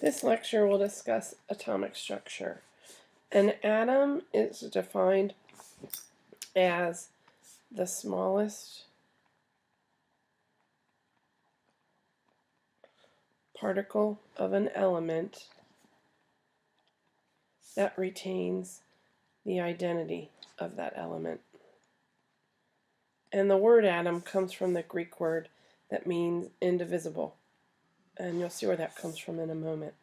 This lecture will discuss atomic structure. An atom is defined as the smallest particle of an element that retains the identity of that element. And the word atom comes from the Greek word that means indivisible. And you'll see where that comes from in a moment.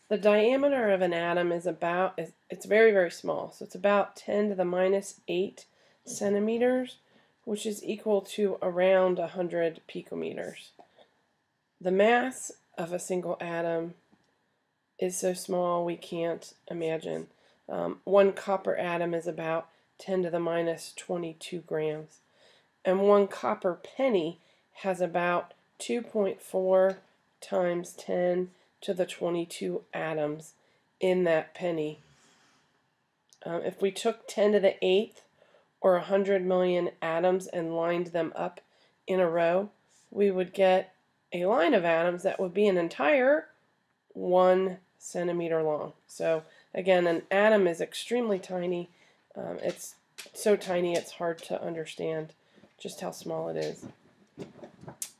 The diameter of an atom is it's very, very small. So it's about 10 to the minus 8 centimeters, which is equal to around 100 picometers. The mass of a single atom is so small we can't imagine. One copper atom is about 10 to the minus 22 grams. And one copper penny has about 2.4 times 10 to the 22 atoms in that penny. If we took 10 to the 8th or 100 million atoms and lined them up in a row, we would get a line of atoms that would be an entire 1 centimeter long. So again, an atom is extremely tiny. It's so tiny it's hard to understand just how small it is.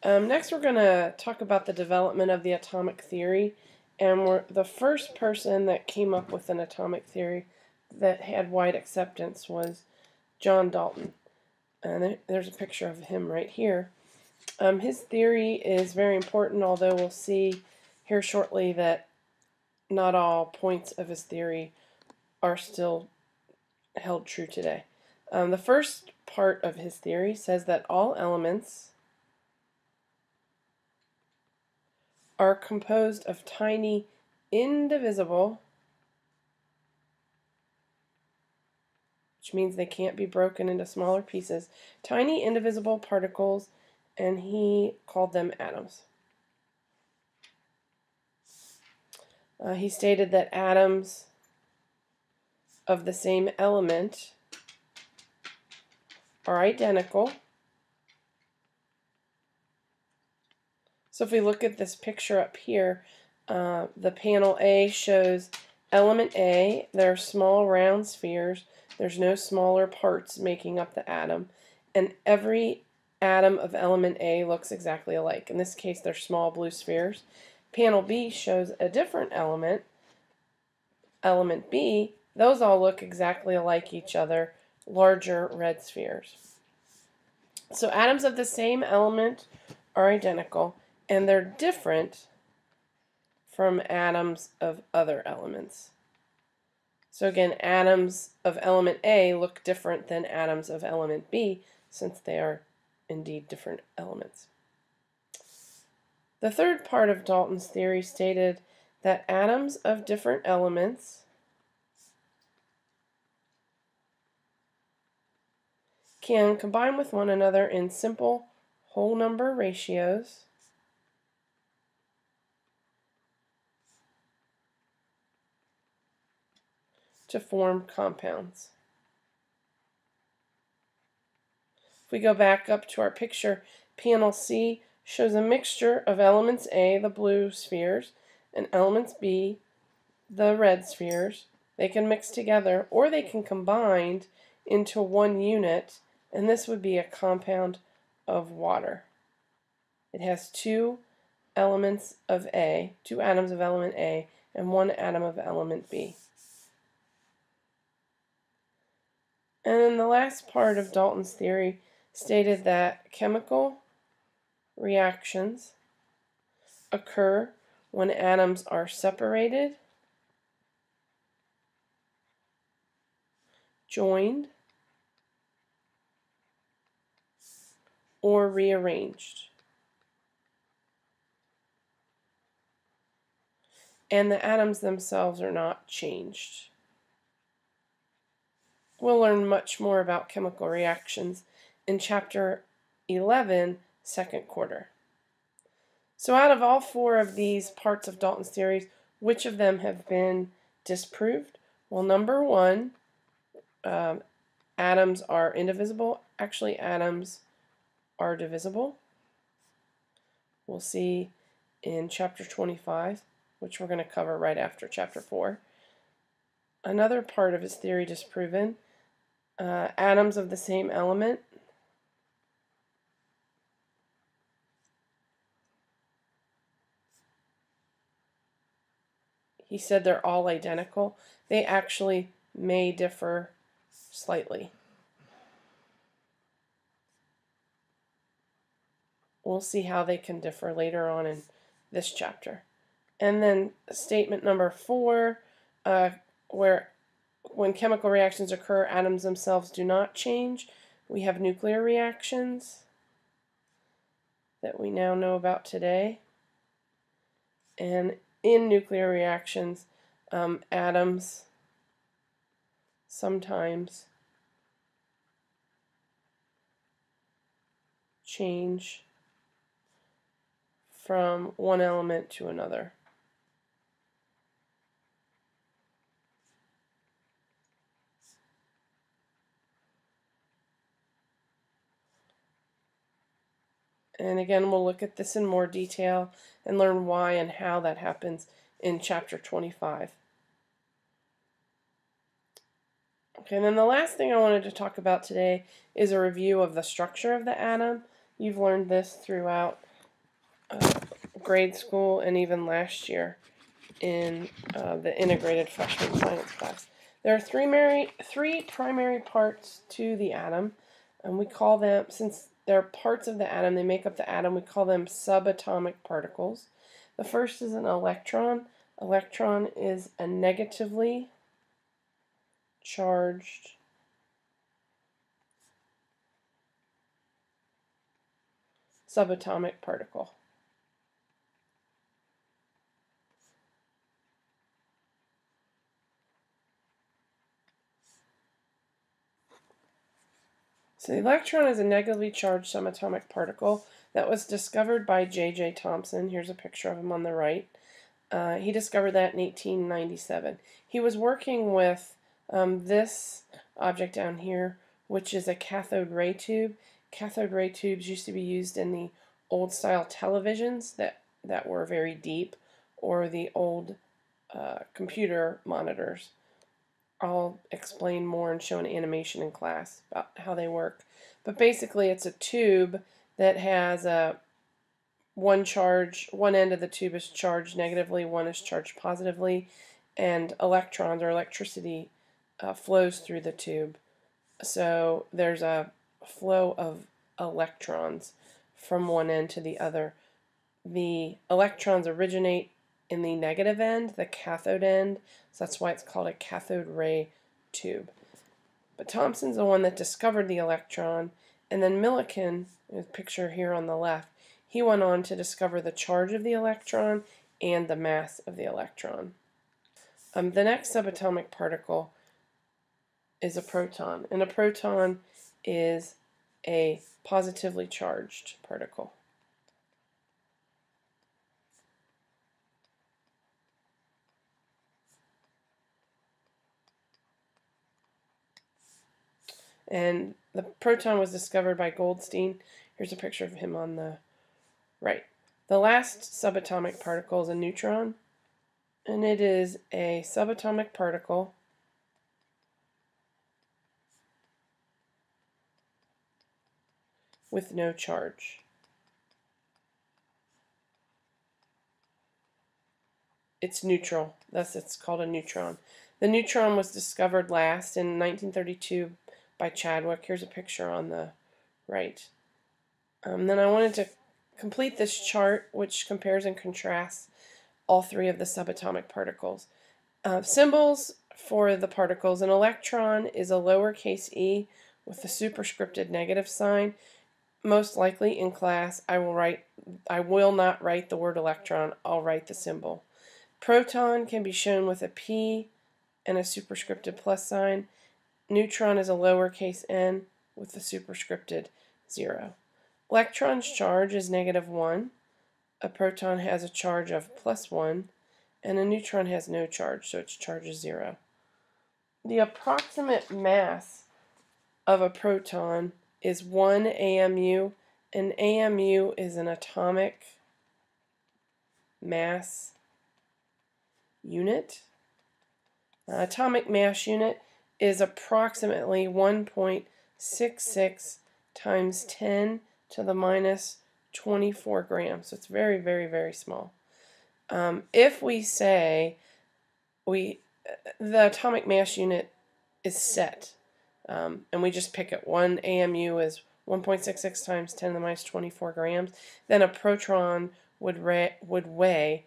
Next we're going to talk about the development of the atomic theory, and the first person that came up with an atomic theory that had wide acceptance was John Dalton. And there's a picture of him right here. His theory is very important, although we'll see here shortly that not all points of his theory are still held true today. The first part of his theory says that all elements are composed of tiny, indivisible, which means they can't be broken into smaller pieces, tiny, indivisible particles, and he called them atoms. He stated that atoms of the same element are identical. So if we look at this picture up here, the panel A shows element A. There are small round spheres. There's no smaller parts making up the atom. And every atom of element A looks exactly alike. In this case, they're small blue spheres. Panel B shows a different element, element B. Those all look exactly alike each other, larger red spheres. So atoms of the same element are identical, and they're different from atoms of other elements. So again, atoms of element A look different than atoms of element B, since they are indeed different elements. The third part of Dalton's theory stated that atoms of different elements can combine with one another in simple whole number ratios to form compounds. If we go back up to our picture, panel C shows a mixture of elements A, the blue spheres, and elements B, the red spheres. They can mix together, or they can combine into one unit, and this would be a compound of water. It has two elements of A, two atoms of element A, and one atom of element B. And then the last part of Dalton's theory stated that chemical reactions occur when atoms are separated, joined, or rearranged. And the atoms themselves are not changed. We'll learn much more about chemical reactions in Chapter 11, second quarter. So out of all four of these parts of Dalton's theories, which of them have been disproved? Well, number one, atoms are indivisible. Actually, atoms are divisible. We'll see in Chapter 25. which we're going to cover right after chapter 4. Another part of his theory disproven, atoms of the same element. He said they're all identical. They actually may differ slightly. We'll see how they can differ later on in this chapter. And then statement number 4, where when chemical reactions occur, atoms themselves do not change. We have nuclear reactions that we now know about today. And in nuclear reactions, atoms sometimes change from one element to another. And again, we'll look at this in more detail and learn why and how that happens in chapter 25. Okay, and then the last thing I wanted to talk about today is a review of the structure of the atom. You've learned this throughout grade school and even last year in the integrated freshman science class. There are three primary parts to the atom, and we call them, since they're parts of the atom, they make up the atom, we call them subatomic particles. The first is an electron. Electron is a negatively charged subatomic particle. So the electron is a negatively charged subatomic particle that was discovered by J.J. Thomson. Here's a picture of him on the right. He discovered that in 1897. He was working with this object down here, which is a cathode ray tube. Cathode ray tubes used to be used in the old style televisions that were very deep, or the old computer monitors. I'll explain more and show an animation in class about how they work. But basically it's a tube that has one end of the tube is charged negatively, one is charged positively, and electrons or electricity flows through the tube. So there's a flow of electrons from one end to the other. The electrons originate in the negative end, the cathode end, so that's why it's called a cathode ray tube. But Thomson's the one that discovered the electron, and then Millikan, the picture here on the left, he went on to discover the charge of the electron and the mass of the electron. The next subatomic particle is a proton, and a proton is a positively charged particle. And the proton was discovered by Goldstein. Here's a picture of him on the right. The last subatomic particle is a neutron, and it is a subatomic particle with no charge. It's neutral, thus it's called a neutron. The neutron was discovered last in 1932 by Chadwick. Here's a picture on the right. Then I wanted to complete this chart, which compares and contrasts all three of the subatomic particles. Symbols for the particles. An electron is a lowercase e with the superscripted negative sign. Most likely in class, I will not write the word electron. I'll write the symbol. Proton can be shown with a p and a superscripted plus sign. Neutron is a lowercase n with the superscripted 0. Electron's charge is -1. A proton has a charge of +1, and a neutron has no charge, so its charge is 0. The approximate mass of a proton is 1 AMU, and AMU is an atomic mass unit. Atomic mass unit is approximately 1.66 times 10 to the minus 24 grams. So it's very, very, very small. If we say the atomic mass unit is set, and we just pick it, 1 AMU is 1.66 times 10 to the minus 24 grams, then a proton would weigh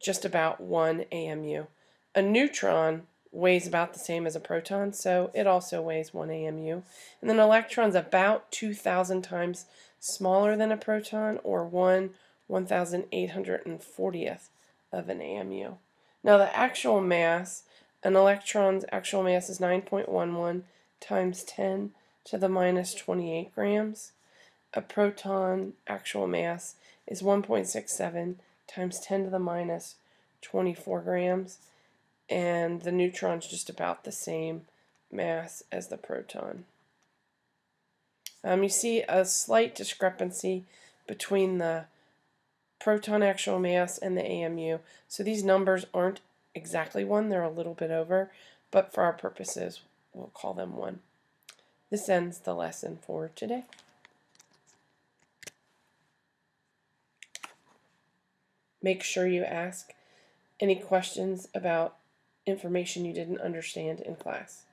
just about 1 AMU. A neutron weighs about the same as a proton, so it also weighs 1 AMU. And then an electron's about 2,000 times smaller than a proton, or 1/1840th of an AMU. Now the actual mass, an electron's actual mass is 9.11 times 10 to the minus 28 grams. A proton actual mass is 1.67 times 10 to the minus 24 grams, and the neutron's just about the same mass as the proton. You see a slight discrepancy between the proton actual mass and the AMU. So these numbers aren't exactly 1, they're a little bit over, but for our purposes, we'll call them 1. This ends the lesson for today. Make sure you ask any questions about information you didn't understand in class.